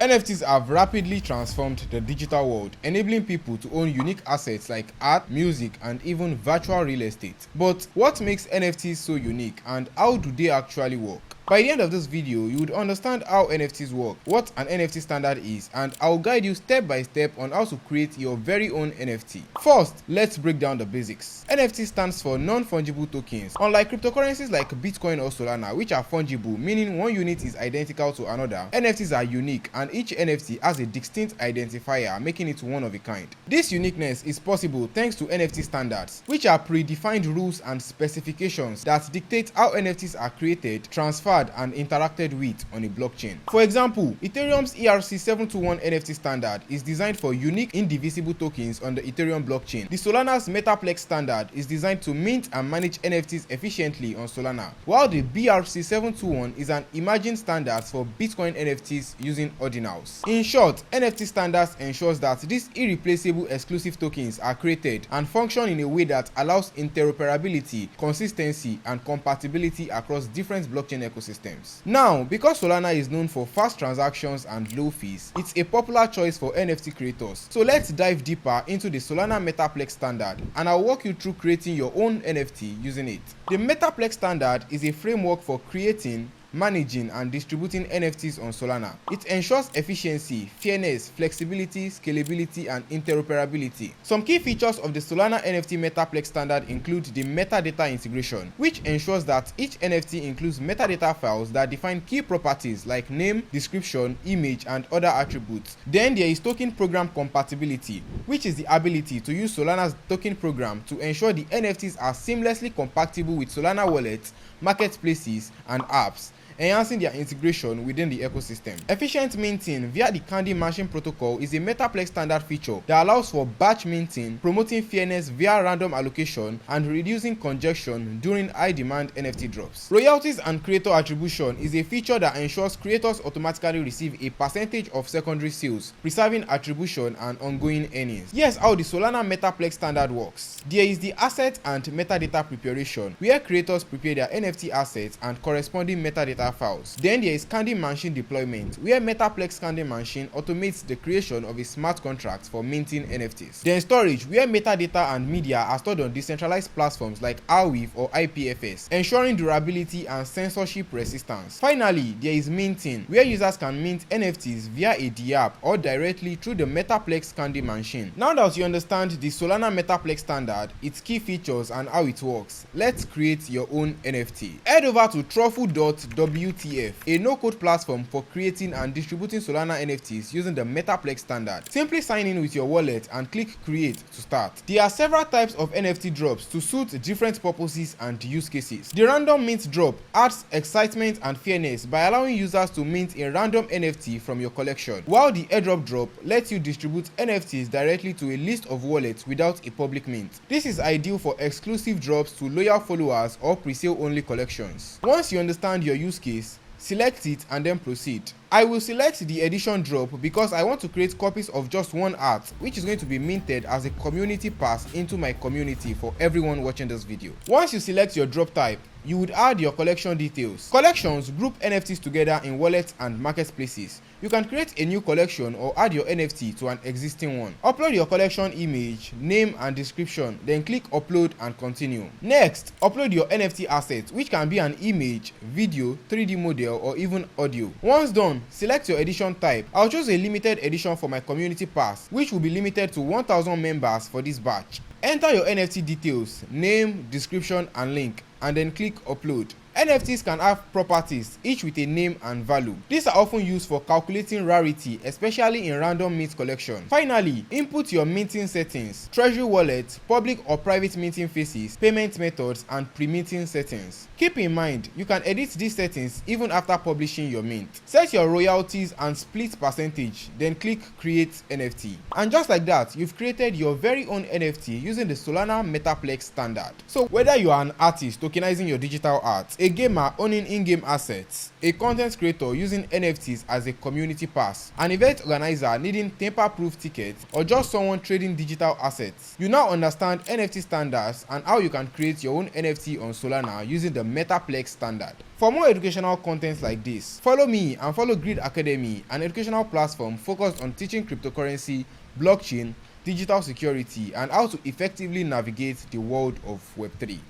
NFTs have rapidly transformed the digital world, enabling people to own unique assets like art, music, and even virtual real estate. But what makes NFTs so unique, and how do they actually work? By the end of this video, you would understand how NFTs work, what an NFT standard is, and I'll guide you step by step on how to create your very own NFT. First, let's break down the basics. NFT stands for non-fungible tokens. Unlike cryptocurrencies like Bitcoin or Solana, which are fungible, meaning one unit is identical to another, NFTs are unique, and each NFT has a distinct identifier, making it one of a kind. This uniqueness is possible thanks to NFT standards, which are predefined rules and specifications that dictate how NFTs are created, transferred, and interacted with on a blockchain. For example, Ethereum's ERC-721 NFT standard is designed for unique indivisible tokens on the Ethereum blockchain. The Solana's Metaplex standard is designed to mint and manage NFTs efficiently on Solana, while the BRC-721 is an emerging standard for Bitcoin NFTs using ordinals. In short, NFT standards ensures that these irreplaceable exclusive tokens are created and function in a way that allows interoperability, consistency, and compatibility across different blockchain ecosystems. Now, because Solana is known for fast transactions and low fees, it's a popular choice for NFT creators. So let's dive deeper into the Solana Metaplex standard, and I'll walk you through creating your own NFT using it. The Metaplex standard is a framework for creating, managing, and distributing NFTs on Solana. It ensures efficiency, fairness, flexibility, scalability, and interoperability. Some key features of the Solana NFT Metaplex standard include the metadata integration, which ensures that each NFT includes metadata files that define key properties like name, description, image, and other attributes. Then there is token program compatibility, which is the ability to use Solana's token program to ensure the NFTs are seamlessly compatible with Solana wallets, marketplaces, and apps, enhancing their integration within the ecosystem. Efficient minting via the Candy Machine protocol is a Metaplex standard feature that allows for batch minting, promoting fairness via random allocation, and reducing congestion during high-demand NFT drops. Royalties and creator attribution is a feature that ensures creators automatically receive a percentage of secondary sales, preserving attribution and ongoing earnings. Here's how the Solana Metaplex standard works. There is the asset and metadata preparation, where creators prepare their NFT assets and corresponding metadata files. Then there is Candy Machine deployment, where Metaplex Candy Machine automates the creation of a smart contract for minting NFTs. Then storage, where metadata and media are stored on decentralized platforms like Arweave or IPFS, ensuring durability and censorship resistance. Finally, there is minting, where users can mint NFTs via a DApp or directly through the Metaplex Candy Machine. Now that you understand the Solana Metaplex standard, its key features, and how it works, let's create your own NFT. Head over to truffle.wtf, a no-code platform for creating and distributing Solana NFTs using the Metaplex standard. Simply sign in with your wallet and click create to start. There are several types of NFT drops to suit different purposes and use cases. The random mint drop adds excitement and fairness by allowing users to mint a random NFT from your collection, while the airdrop drop lets you distribute NFTs directly to a list of wallets without a public mint. This is ideal for exclusive drops to loyal followers or pre-sale only collections. Once you understand your use case, select it and then proceed. I will select the edition drop because I want to create copies of just one art, which is going to be minted as a community pass into my community for everyone watching this video. Once you select your drop type, you would add your collection details. Collections group NFTs together in wallets and marketplaces. You can create a new collection or add your NFT to an existing one. Upload your collection image, name, and description, then click upload and continue. Next, upload your NFT asset, which can be an image, video, 3D model, or even audio. Once done, select your edition type. I'll choose a limited edition for my community pass, which will be limited to 1,000 members for this batch. Enter your NFT details, name, description, and link, and then click upload. NFTs can have properties, each with a name and value. These are often used for calculating rarity, especially in random mint collection. Finally, input your minting settings, treasury wallet, public or private minting phases, payment methods, and pre-minting settings. Keep in mind, you can edit these settings even after publishing your mint. Set your royalties and split percentage, then click create NFT. And just like that, you've created your very own NFT using the Solana Metaplex standard. So whether you are an artist tokenizing your digital art, a gamer owning in-game assets, a content creator using NFTs as a community pass, an event organizer needing tamper-proof tickets, or just someone trading digital assets. You now understand NFT standards and how you can create your own NFT on Solana using the Metaplex standard. For more educational content like this, follow me and follow GreedAcademy, an educational platform focused on teaching cryptocurrency, blockchain, digital security, and how to effectively navigate the world of Web3.